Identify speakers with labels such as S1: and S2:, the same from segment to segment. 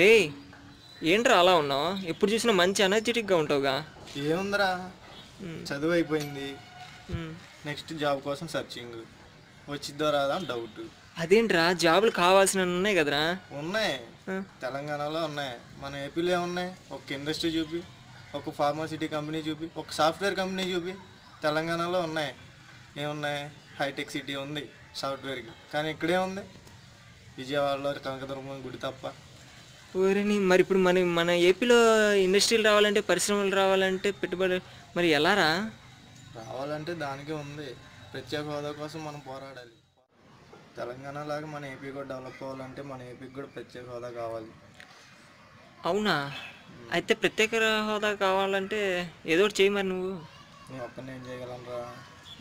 S1: రే ఏంట్రా అలా ఉన్నావు? ఎప్పుడు చూసినా మంచి ఎనర్జెటిక్గా ఉంటావుగా.
S2: ఏముందిరా,
S1: ఉమ్,
S2: చదువు అయిపోయింది.
S1: ఉమ్.
S2: నెక్స్ట్ జాబ్ కోసం సర్చింగ్. వచ్చిద్దో రాదా అని డౌట్.
S1: అదేంట్రా జాబులు కావాల్సినవి ఉన్నాయి కదరా.
S2: ఉన్నాయి,
S1: ఆ,
S2: తెలంగాణలో ఉన్నాయి. మన ఏపీలో ఏమున్నాయి? ఒక ఇండస్ట్రీ చూపి, ఒక ఫార్మాసిటీ కంపెనీ చూపి, ఒక సాఫ్ట్వేర్ కంపెనీ చూపి. తెలంగాణలో ఉన్నాయి. ఏమున్నాయి? హైటెక్ సిటీ ఉంది సాఫ్ట్వేర్కి, కానీ ఇక్కడే ఉంది విజయవాడలో కనకదుర్గం గుడి తప్ప.
S1: ఊరిని మరి ఇప్పుడు మన ఏపీలో ఇండస్ట్రీలు రావాలంటే, పరిశ్రమలు రావాలంటే పెట్టుబడి మరి ఎలారా?
S2: రావాలంటే దానికే ఉంది. ప్రత్యేక హోదా కోసం మనం పోరాడాలి. తెలంగాణ లాగా మన ఏపీ కూడా డెవలప్ అవ్వాలంటే మన ఏపీకి కూడా ప్రత్యేక హోదా కావాలి.
S1: అవునా? అయితే ప్రత్యేక హోదా కావాలంటే ఏదో ఒకటి చేయి మరి నువ్వు.
S2: నేను ఒక్కనే ఏం చేయగలనురా?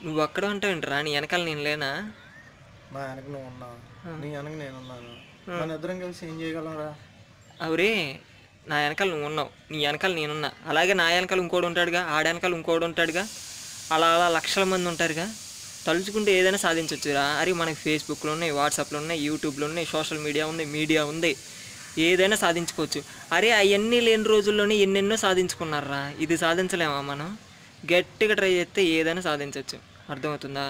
S1: నువ్వు అక్కడ ఉంటావేంట్రా? నీ వెనకాల నేను లేనా?
S2: నా వెనక నువ్వు ఉన్నావు, నీ వెనక నేనున్నాను. మన ఇద్దరం కలిసి ఏం చేయగలరా?
S1: అవురే, నా వెనకాల నువ్వు ఉన్నావు, నీ వెనకాల నేనున్నా. అలాగే నా వెనకాల ఇంకోడు ఉంటాడుగా, ఆడ వెనకాల ఇంకోడు ఉంటాడుగా. అలా అలా లక్షల మంది ఉంటారుగా. తలుచుకుంటే ఏదైనా సాధించవచ్చురా. అరే మనకి ఫేస్బుక్లో ఉన్నాయి, వాట్సాప్లో ఉన్నాయి, యూట్యూబ్లో ఉన్నాయి, సోషల్ మీడియా ఉంది. ఏదైనా సాధించుకోవచ్చు. అరే అవన్నీ లేని రోజుల్లోనే ఎన్నెన్నో సాధించుకున్నారా. ఇది సాధించలేమా మనం? గట్టిగా ట్రై చేస్తే ఏదైనా సాధించవచ్చు. అర్థమవుతుందా?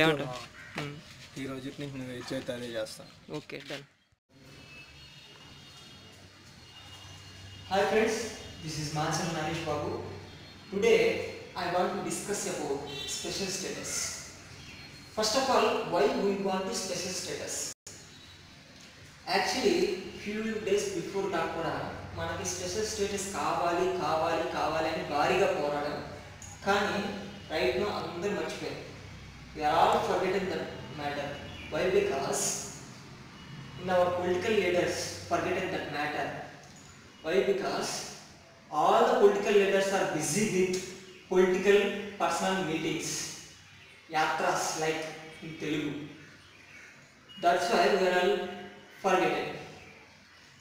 S1: ఏమంటావు?
S2: ఈ రోజు నుంచి నువ్వు ఏది చేస్తే అదే చేస్తా.
S1: Okay, done. Hi friends, this is Mansal Naresh Babu. Today I want to discuss about special status. First of all, why we want to special status? Actually, few days before that కూడా మనకి special status కావాలి అని భారీగా పోరాడం. కానీ right no అందరూ మర్చిపోయారు. We are all forgetting that matter. Why? Because in our political leaders forgetting that matter. Why? Because all the political leaders are busy with political personal meetings, yatras like in Telugu. That's why we are all forgetting.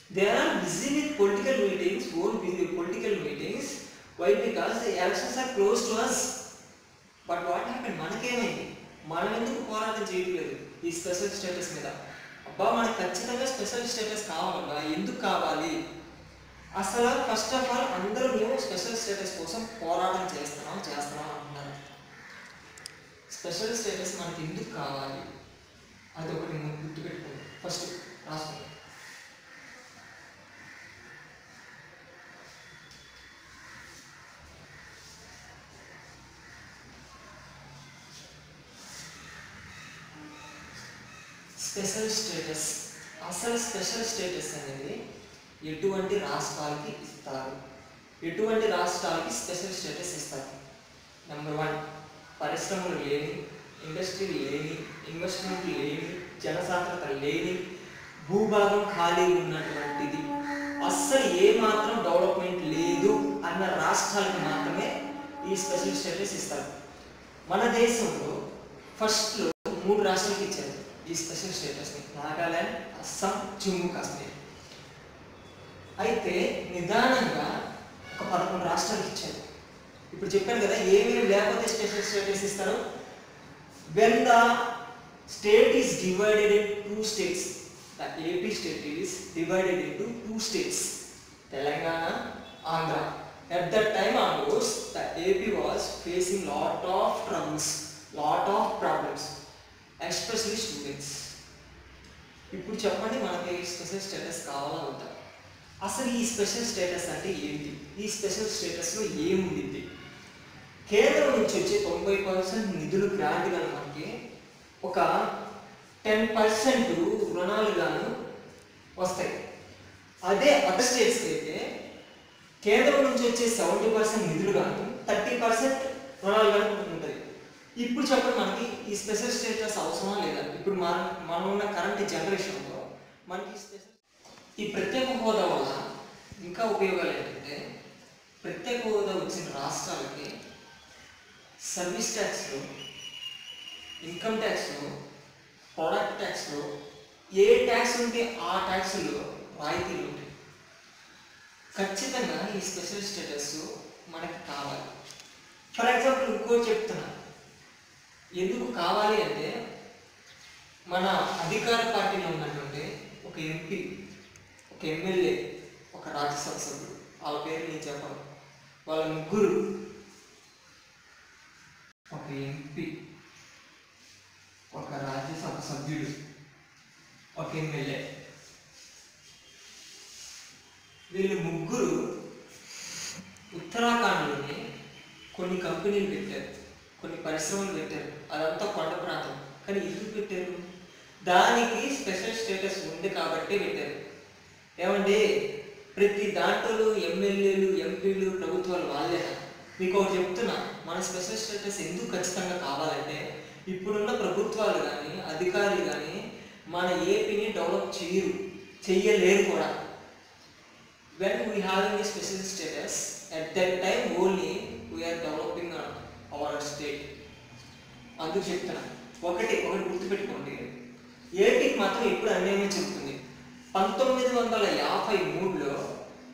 S1: They are busy with political meetings, won't be the political meetings. Why? Because the elections are close to us. But what happened? మనకేమైంది? మనం ఎందుకు పోరాటం చేయట్లేదు ఈ special status మీద? అబ్బా మనకు ఖచ్చితంగా special status కావాలబ్బా. ఎందుకు కావాలి? అసలు ఫస్ట్ ఆఫ్ ఆల్ అందరూ మేము స్పెషల్ స్టేటస్ కోసం పోరాటం చేస్తున్నాం అంటున్నారు. స్పెషల్ స్టేటస్ మనకి ఎందుకు కావాలి అది ఒకటి గుర్తుపెట్టుకోండి. ఫస్ట్ రాసుకోండి. Special status. అసలు స్పెషల్ స్టేటస్ అనేది ఎటువంటి రాష్ట్రాలకి ఇస్తారు? ఎటువంటి రాష్ట్రాలకి స్పెషల్ స్టేటస్ ఇస్తారు? నెంబర్ 1, పరిశ్రమలు లేని, ఇండస్ట్రీలు లేని, ఇన్వెస్ట్మెంట్ లేని, జనసాంద్రత లేని, భూభాగం ఖాళీ ఉన్నటువంటిది, అస్సలు ఏమాత్రం డెవలప్మెంట్ లేదు అన్న రాష్ట్రాలకు మాత్రమే ఈ స్పెషల్ స్టేటస్ ఇస్తారు. మన దేశంలో ఫస్ట్లో 3 రాష్ట్రాలకి ఇచ్చారు ఈ స్పెషల్ స్టేటస్ని: నాగాలాండ్, అస్సాం, జమ్మూ కాశ్మీర్. అయితే నిదానంగా ఒక 11 రాష్ట్రాలకు ఇచ్చారు. ఇప్పుడు చెప్పాను కదా ఏమేమి లేకపోతే స్పెషల్ స్టేటస్ ఇస్తారు. When the state is divided in 2 states, the AP state is divided into 2 states, Telangana, Andhra. At that time onwards, the AP was facing lot of troubles, lot of problems, especially students. ఇప్పుడు చెప్పండి, మనకి special status కావాలా వద్దా? అసలు ఈ special status అంటే ఏంటి? ఈ స్పెషల్ స్టేటస్లో ఏముంది? కేంద్రం నుంచి వచ్చే 90% నిధులు గ్రాంట్గా మనకి ఒక 10% రుణాలుగాను వస్తాయి. అదే అదర్ స్టేట్స్కి అయితే కేంద్రం నుంచి వచ్చే 70% నిధులు గాను 30% రుణాలు గాను ఉంటుంది. ఇప్పుడు చెప్పండి, మనకి ఈ స్పెషల్ స్టేటస్ అవసరమా లేదా? ఇప్పుడు మనం ఉన్న కరెంట్ జనరేషన్లో మనకి ఈ ప్రత్యేక హోదా వల్ల ఇంకా ఉపయోగాలు ఏంటంటే, ప్రత్యేక హోదా వచ్చిన రాష్ట్రాలకి సర్వీస్ ట్యాక్స్లో, ఇన్కమ్ ట్యాక్స్లో, ప్రొడక్ట్ ట్యాక్స్లో ఏ ట్యాక్స్ ఉంటే ఆ ట్యాక్స్లో రాయితీలు ఉంటాయి. ఖచ్చితంగా ఈ స్పెషల్ స్టేటస్ మనకి కావాలి. ఫర్ ఎగ్జాంపుల్ ఇంకోటి చెప్తున్నా, ఎందుకు కావాలి అంటే, మన అధికార పార్టీలో ఉన్నటువంటి ఒక ఎంపీ, ఒక ఎమ్మెల్యే, ఒక రాజ్యసభ సభ్యుడు. వాళ్ళ పేరు నేను చెప్పను. వాళ్ళ ముగ్గురు, ఒక ఎంపీ, ఒక రాజ్యసభ సభ్యుడు, ఒక ఎమ్మెల్యే. వీళ్ళు ముగ్గురు ఉత్తరాఖండ్లోని కొన్ని కంపెనీలు పెట్టారు, కొన్ని పరిశ్రమలు పెట్టారు. అదంతా కొండ ప్రాంతం. కానీ ఎందుకు పెట్టారు? దానికి స్పెషల్ స్టేటస్ ఉంది కాబట్టి పెట్టారు. ఏమంటే ప్రతి దాంట్లో ఎమ్మెల్యేలు, ఎంపీలు, ప్రభుత్వాలు వాళ్ళేనా? మీకు ఒకటి చెప్తున్నా, మన స్పెషల్ స్టేటస్ ఎందుకు ఖచ్చితంగా కావాలంటే ఇప్పుడున్న ప్రభుత్వాలు కానీ అధికారులు కానీ మన ఏపీని డెవలప్ చెయ్యలేరు కూడా. When we have a special status, at that time only we are developing our state. అందుకు చెప్తున్నా. ఒకటి గుర్తుపెట్టుకోండి, ఏపీకి మాత్రం ఎప్పుడు అన్యాయం చెబుతుంది. 1953లో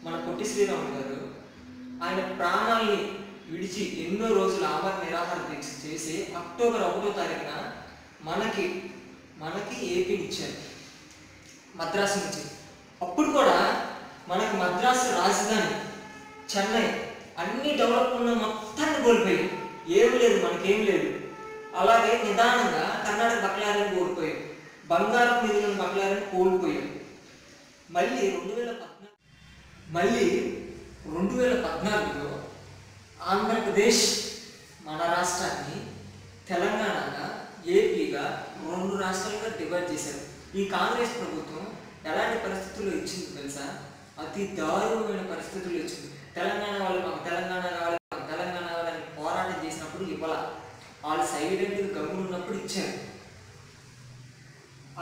S1: మన పొట్టి శ్రీరాములు గారు ఆయన ప్రాణాలని విడిచి ఎన్నో రోజులు ఆమరణ నిరాహార దీక్ష చేసి అక్టోబర్ 1వ తారీఖున మనకి ఏపీని ఇచ్చారు, మద్రాసు నుంచి. అప్పుడు కూడా మనకి మద్రాసు రాజధాని చెన్నై అన్ని డెవలప్ ఉన్న మొత్తాన్ని కోల్పోయాం. ఏమి లేదు, మనకేం లేదు. అలాగే నిదానంగా కర్ణాటక బక్లారాన్ని కోల్పోయాం, బంగారం నిధులను బక్లారాన్ని కోల్పోయాం. మళ్ళీ 2014లో ఆంధ్రప్రదేశ్ మన రాష్ట్రాన్ని తెలంగాణగా, ఏపీగా 2 రాష్ట్రాలుగా డివైడ్ చేశారు. ఈ కాంగ్రెస్ ప్రభుత్వం ఎలాంటి పరిస్థితుల్లో ఇచ్చింది తెలుసా? అతి దారుణమైన పరిస్థితుల్లో ఇచ్చింది. తెలంగాణ వాళ్ళు మాకు తెలంగాణ కావాలని పోరాటం చేసినప్పుడు ఇవ్వాల, వాళ్ళు సైలెంట్గా గమ్మున ఉన్నప్పుడు ఇచ్చారు.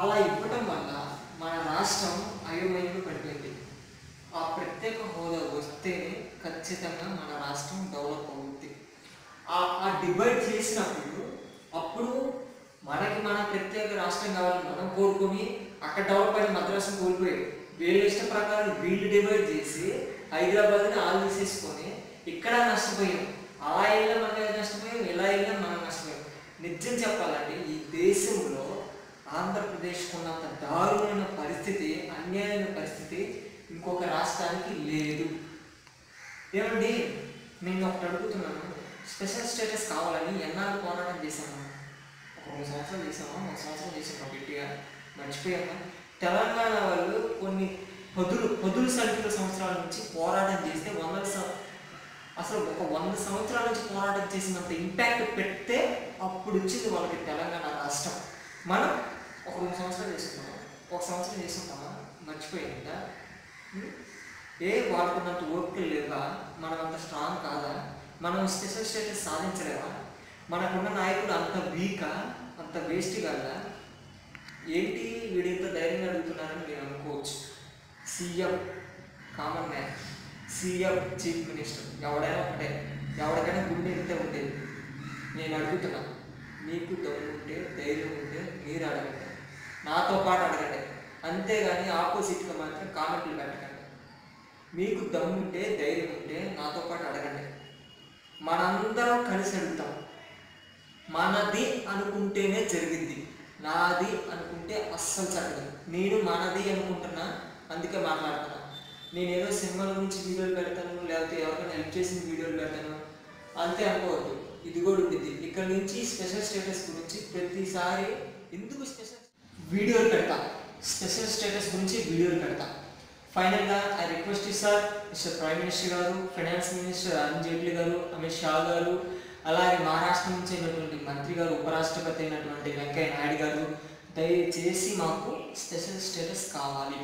S1: అలా ఇవ్వటం వల్ల మన రాష్ట్రం అయోమయంగా పడిపోయింది. ఆ ప్రత్యేక హోదా వస్తేనే ఖచ్చితంగా మన రాష్ట్రం డెవలప్ అవుతుంది. ఆ డివైడ్ చేసినప్పుడు అప్పుడు మన ప్రత్యేక రాష్ట్రం కావాలని మనం కోరుకొని అక్కడ డెవలప్ అయిన మద్రాసును కోల్పోయాం. వీళ్ళ ఇష్ట ప్రకారం వీళ్ళు డివైడ్ చేసి హైదరాబాద్ని ఆల్ తీసేసుకొని ఇక్కడ నష్టపోయాం. అలా వెళ్ళా మనం నష్టపోయాం, ఇలా వెళ్ళా మనం నష్టపోయాం. నిజం చెప్పాలంటే ఈ దేశంలో ఆంధ్రప్రదేశ్కు ఉన్నంత దారుణమైన పరిస్థితి, అన్యాయమైన పరిస్థితి ఇంకొక రాష్ట్రానికి లేదు. ఏమండి, నేను ఒకటి అడుగుతున్నాను, స్పెషల్ స్టేటస్ కావాలని ఎన్నాళ్ళు పోరాటం చేశాము? ఒక 2 సంవత్సరాలు చేసామా, 3 సంవత్సరాలు చేసామా? గట్టిగా మర్చిపోయామా? తెలంగాణ వాళ్ళు కొన్ని పదుల సంఖ్యల సంవత్సరాల నుంచి పోరాటం చేస్తే అసలు ఒక 100 సంవత్సరాల నుంచి పోరాటం చేసినంత ఇంపాక్ట్ పెడితే అప్పుడు వచ్చింది వాళ్ళకి తెలంగాణ రాష్ట్రం. మనం ఒక 2 సంవత్సరాలు చేసుకున్నాం, 1 సంవత్సరం చేసుకుంటామా? మర్చిపోయిందా? వాళ్ళకున్నంత ఓపిక లేవా? మనం అంత స్ట్రాంగ్ కాదా? మనం స్పెషల్ స్టేటస్ సాధించలేవా? మనకున్న నాయకుడు అంత వీకా, అంత వేస్ట్ కాదా? ఏంటి వీడు ఇంత ధైర్యంగా అడుగుతున్నారని మీరు అనుకోవచ్చు. CM common man, CM chief minister ఎవడైనా ఒకటే, ఎవరికైనా గుండె ఇంతే ఉండేది. నేను అడుగుతున్నా, మీకు దమ్ము ఉంటే, ధైర్యం ఉంటే మీరు అడగండి, నాతో పాటు అడగండి. అంతేగాని ఆపోజిట్గా మాత్రం కామెంట్లు పెట్టకండి. మీకు దమ్ము ఉంటే, ధైర్యం ఉంటే నాతో పాటు అడగండి. మనందరం కలిసి అడుగుతాం. మనది అనుకుంటేనే జరిగింది, నాది అనుకుంటే అస్సలు జరగదు. నేను మనది అనుకుంటున్నా, అందుకే మాట్లాడుతున్నా. నేనేదో సినిమాల గురించి వీడియోలు పెడతాను, లేకపోతే ఎవరికైనా హెల్ప్ చేసిన వీడియోలు పెడతాను అంతే అనుకోవద్దు. ఇది కూడా ఉంటుంది. ఇక్కడ నుంచి స్పెషల్ స్టేటస్ గురించి ప్రతిసారి ఎందుకు స్పెషల్ స్టేటస్ గురించి వీడియోలు పెడతా. ఫైనల్గా I request sir, mister prime minister గారు, ఫైనాన్స్ మినిస్టర్ అరుణ్ జైట్లీ గారు, అమిత్ షా గారు, అలాగే మహారాష్ట్ర నుంచి అయినటువంటి మంత్రి గారు, ఉపరాష్ట్రపతి అయినటువంటి వెంకయ్య నాయుడు గారు, దయచేసి మాకు స్పెషల్ స్టేటస్ కావాలి.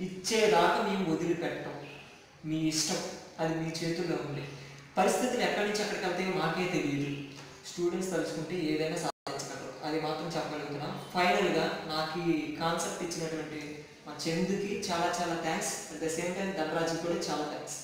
S1: ఇచ్చేదాకా మేము వదిలిపెట్టాం. మీ ఇష్టం, అది మీ చేతుల్లో ఉంది. పరిస్థితులు ఎక్కడి నుంచి ఎక్కడికి వెళ్తాయో మాకే తెలియదు. స్టూడెంట్స్ తలుచుకుంటే ఏదైనా సాధించగలరు, అది మాత్రం చెప్పగలుగుతున్నాం. ఫైనల్గా నాకు ఈ కాన్సెప్ట్ ఇచ్చినటువంటి మా చందుకి చాలా thanks. At the same time ధనరాజుకి కూడా చాలా థ్యాంక్స్.